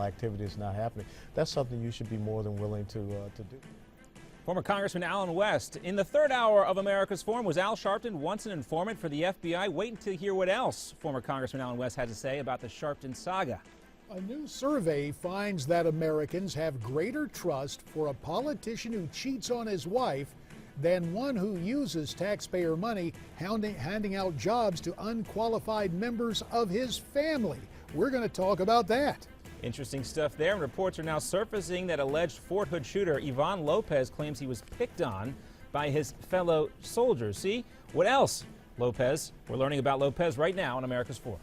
criminal activity is not happening. That's something you should be more than willing to do. Former Congressman Allen West. In the third hour of America's Forum, was Al Sharpton once an informant for the FBI? Wait until you hear what else former Congressman Allen West had to say about the Sharpton saga. A new survey finds that Americans have greater trust for a politician who cheats on his wife than one who uses taxpayer money handing out jobs to unqualified members of his family. We're going to talk about that. Interesting stuff there, and reports are now surfacing that alleged Fort Hood shooter Ivan Lopez claims he was picked on by his fellow soldiers. See? What else? Lopez. We're learning about Lopez right now on America's Forum.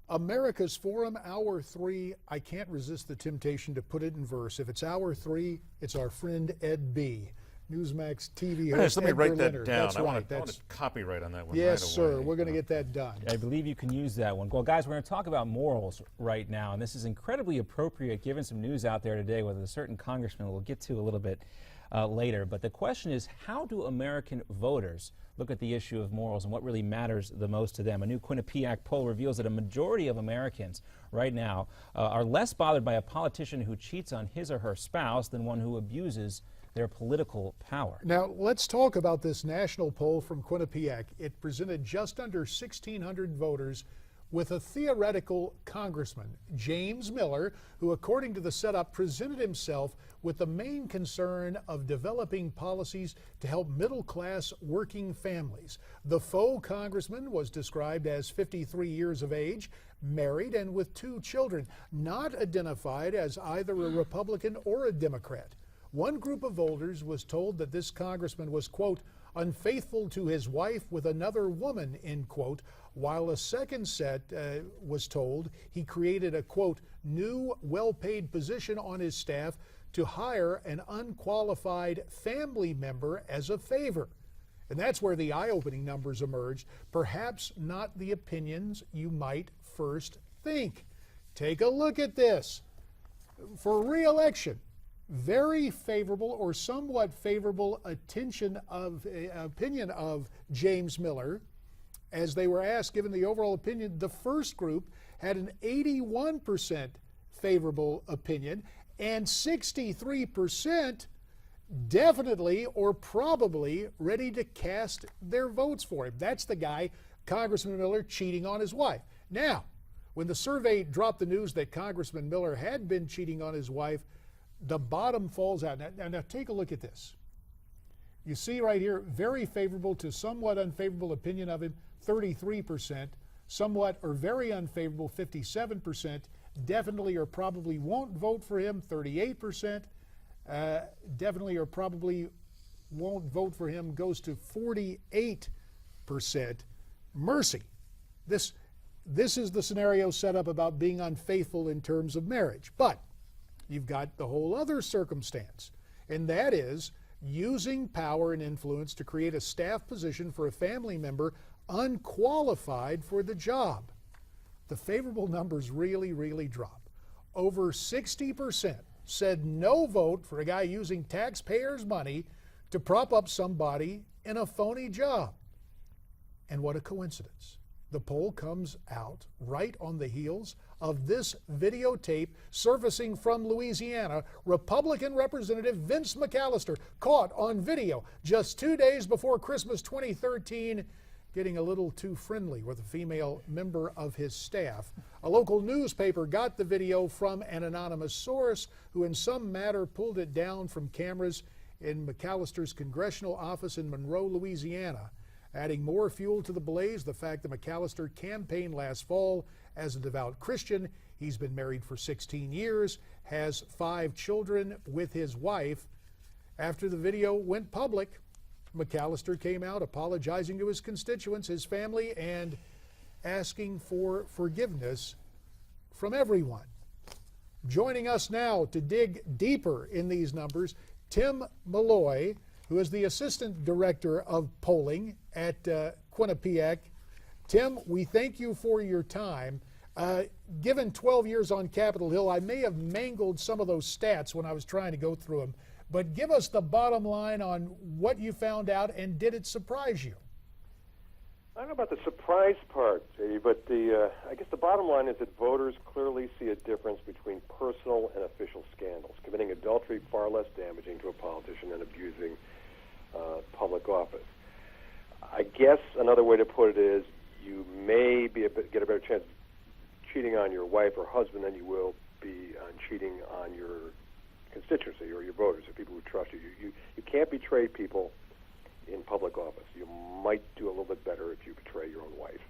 America's Forum, Hour 3. I can't resist the temptation to put it in verse. If it's Hour 3, it's our friend Ed B., Newsmax TV host. Let me write that down. That's I right. want a copyright on that one. Yes, right sir. away. We're going to get that done. I believe you can use that one. Well, guys, we're going to talk about morals right now, and this is incredibly appropriate given some news out there today with a certain congressman we'll get to a little bit later. But the question is, how do American voters look at the issue of morals and what really matters the most to them? A new Quinnipiac poll reveals that a majority of Americans right now are less bothered by a politician who cheats on his or her spouse than one who abuses their political power. Now, let's talk about this national poll from Quinnipiac. It presented just under 1,600 voters with a theoretical congressman, James Miller, who, according to the setup, presented himself with the main concern of developing policies to help middle-class working families. The faux congressman was described as 53 years of age, married, and with 2 children, not identified as either a Republican or a Democrat. One group of voters was told that this congressman was, quote, unfaithful to his wife with another woman, end quote, while a second set was told he created a, quote, new well-paid position on his staff to hire an unqualified family member as a favor. And that's where the eye-opening numbers emerged, perhaps not the opinions you might first think. Take a look at this. For re-election, very favorable or somewhat favorable opinion of James Miller. As they were asked, given the overall opinion, the first group had an 81% favorable opinion and 63% definitely or probably ready to cast their votes for him. That's the guy, Congressman Miller, cheating on his wife. Now, when the survey dropped the news that Congressman Miller had been cheating on his wife, the bottom falls out. Now take a look at this. You see right here, very favorable to somewhat unfavorable opinion of him, 33%, somewhat or very unfavorable, 57%, definitely or probably won't vote for him, 38%, definitely or probably won't vote for him goes to 48%. Mercy. This is the scenario set up about being unfaithful in terms of marriage. But you've got the whole other circumstance, and that is using power and influence to create a staff position for a family member unqualified for the job. The favorable numbers really, really drop. Over 60% said no vote for a guy using taxpayers' money to prop up somebody in a phony job. And what a coincidence. The poll comes out right on the heels of this videotape surfacing from Louisiana. Republican Representative Vince McAllister caught on video just 2 days before Christmas 2013 getting a little too friendly with a female member of his staff. A local newspaper got the video from an anonymous source who in some manner pulled it down from cameras in McAllister's congressional office in Monroe, Louisiana. Adding more fuel to the blaze, the fact that McAllister campaigned last fall as a devout Christian. He's been married for 16 years, has 5 children with his wife. After the video went public, McAllister came out apologizing to his constituents, his family, and asking for forgiveness from everyone. Joining us now to dig deeper in these numbers, Tim Malloy, who is the Assistant Director of Polling at Quinnipiac. Tim, we thank you for your time. Given 12 years on Capitol Hill, I may have mangled some of those stats when I was trying to go through them, but give us the bottom line on what you found out, and did it surprise you? I don't know about the surprise part, JD, but I guess the bottom line is that voters clearly see a difference between personal and official scandals. Committing adultery far less damaging to a politician than abusing public office. I guess another way to put it is you may get a better chance of cheating on your wife or husband than you will be on cheating on your constituency or your voters or people who trust you. You can't betray people in public office. You might do a little bit better if you betray your own wife.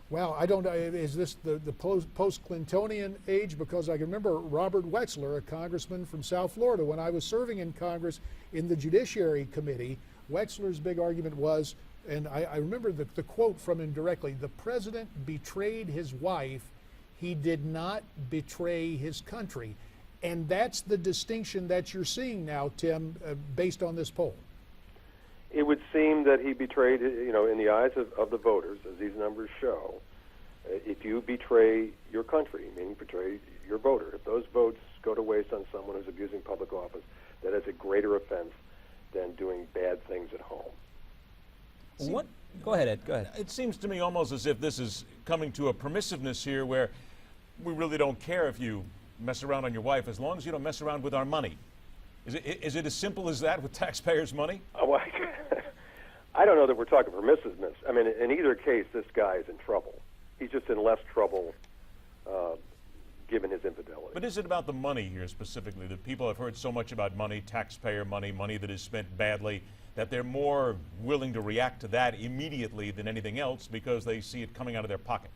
Well, I don't know, is this the post-Clintonian age? Because I can remember Robert Wexler, a congressman from South Florida, when I was serving in Congress in the Judiciary Committee, Wexler's big argument was, and I remember the quote from him directly, the president betrayed his wife, he did not betray his country. And that's the distinction that you're seeing now, Tim, based on this poll. It would seem that he betrayed, in the eyes of the voters, as these numbers show, if you betray your country, meaning betray your voter, if those votes go to waste on someone who's abusing public office, that is a greater offense than doing bad things at home. What? Go ahead, Ed. Go ahead. It seems to me almost as if this is coming to a permissiveness here where we really don't care if you mess around on your wife as long as you don't mess around with our money. Is it as simple as that with taxpayers' money? Oh, I don't know that we're talking permissiveness. I mean, in either case, this guy is in trouble. He's just in less trouble given his infidelity. But is it about the money here specifically? That people have heard so much about money, taxpayer money, money that is spent badly, that they're more willing to react to that immediately than anything else because they see it coming out of their pocket.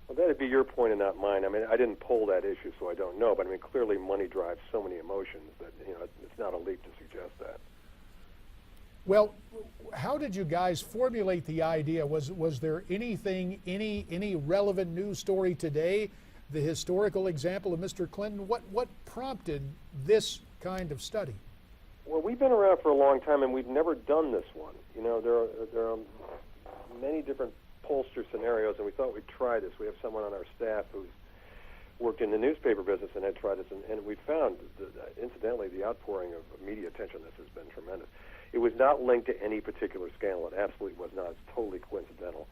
Well, that'd be your point and not mine. I mean, I didn't poll that issue, so I don't know. But I mean, clearly, money drives so many emotions that it's not a leap to suggest that. Well, how did you guys formulate the idea? Was there anything, any relevant news story today? The historical example of Mr. Clinton. What prompted this kind of study? Well, we've been around for a long time, and we've never done this one. There are many different pollster scenarios, and we thought we'd try this. We have someone on our staff who's worked in the newspaper business and had tried this, and we found, incidentally, the outpouring of media attention on this has been tremendous. It was not linked to any particular scandal. It absolutely was not. It's totally coincidental.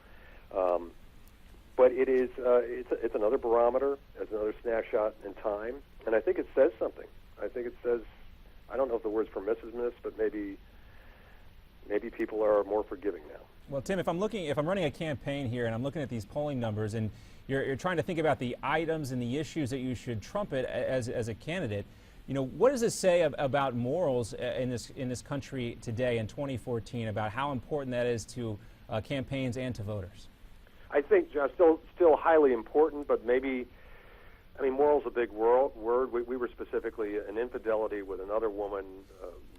But it is, it's another barometer, it's another snapshot in time, and I think it says something. I think it says, I don't know if the word's permissiveness, but maybe people are more forgiving now. Well, Tim, if I'm running a campaign here and I'm looking at these polling numbers and you're trying to think about the items and the issues that you should trumpet as a candidate, what does this say about morals in this country today in 2014 about how important that is to campaigns and to voters? I think, John, still highly important, but maybe, moral's a big word. We were specifically an infidelity with another woman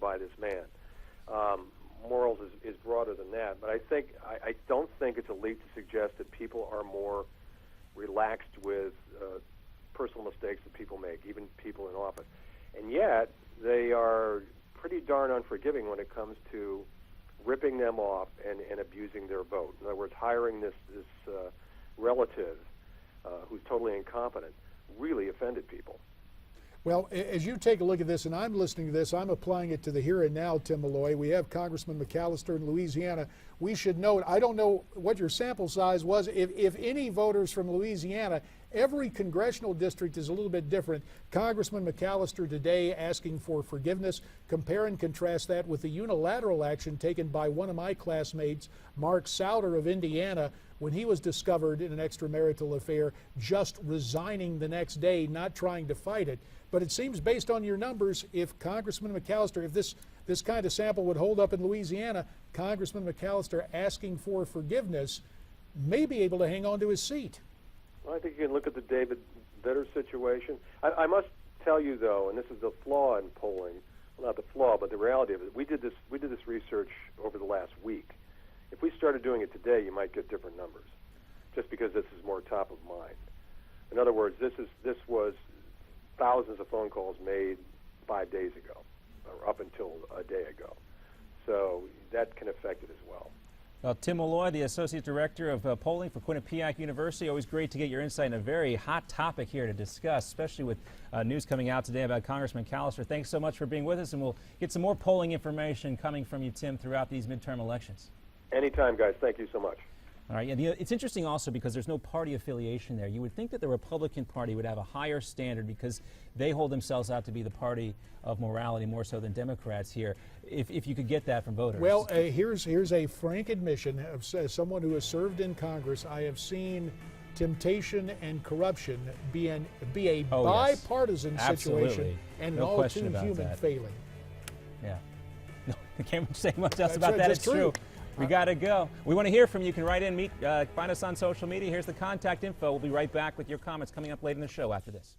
by this man. Morals is broader than that, but I don't think it's a leap to suggest that people are more relaxed with personal mistakes that people make, even people in office. And yet, they are pretty darn unforgiving when it comes to ripping them off and abusing their vote. In other words, hiring this relative who's totally incompetent really offended people. Well, as you take a look at this, and I'm listening to this, I'm applying it to the here and now, Tim Malloy. We have Congressman McAllister in Louisiana. We should note, I don't know what your sample size was. If any voters from Louisiana, every congressional district is a little bit different. Congressman McAllister today asking for forgiveness. Compare and contrast that with the unilateral action taken by one of my classmates, Mark Souder of Indiana, when he was discovered in an extramarital affair, just resigning the next day, not trying to fight it. But it seems, based on your numbers, if Congressman McAllister, if this kind of sample would hold up in Louisiana, Congressman McAllister asking for forgiveness may be able to hang on to his seat. Well, I think you can look at the David Vitter situation. I must tell you, though, and this is the flaw in polling, well, not the flaw, but the reality of it. We did this research over the last week. If we started doing it today, you might get different numbers, just because this is more top of mind. In other words, this was thousands of phone calls made 5 days ago. or up until a day ago. So that can affect it as well. Well, Tim Malloy, the Associate Director of Polling for Quinnipiac University. Always great to get your insight in a very hot topic here to discuss, especially with news coming out today about Congressman Callister. Thanks so much for being with us, and we'll get some more polling information coming from you, Tim, throughout these midterm elections. Anytime, guys. Thank you so much. All right, and it's interesting also because there's no party affiliation there. You would think that the Republican Party would have a higher standard because they hold themselves out to be the party of morality more so than Democrats here, if you could get that from voters. Well, here's a frank admission of someone who has served in Congress. I have seen temptation and corruption be a bipartisan situation, and no an question all too about human that. failing. Yeah. No, I can't say much else That's about right, that. that's It's true. true. We got to go. We want to hear from you. You can write in, find us on social media. Here's the contact info. We'll be right back with your comments coming up later in the show after this.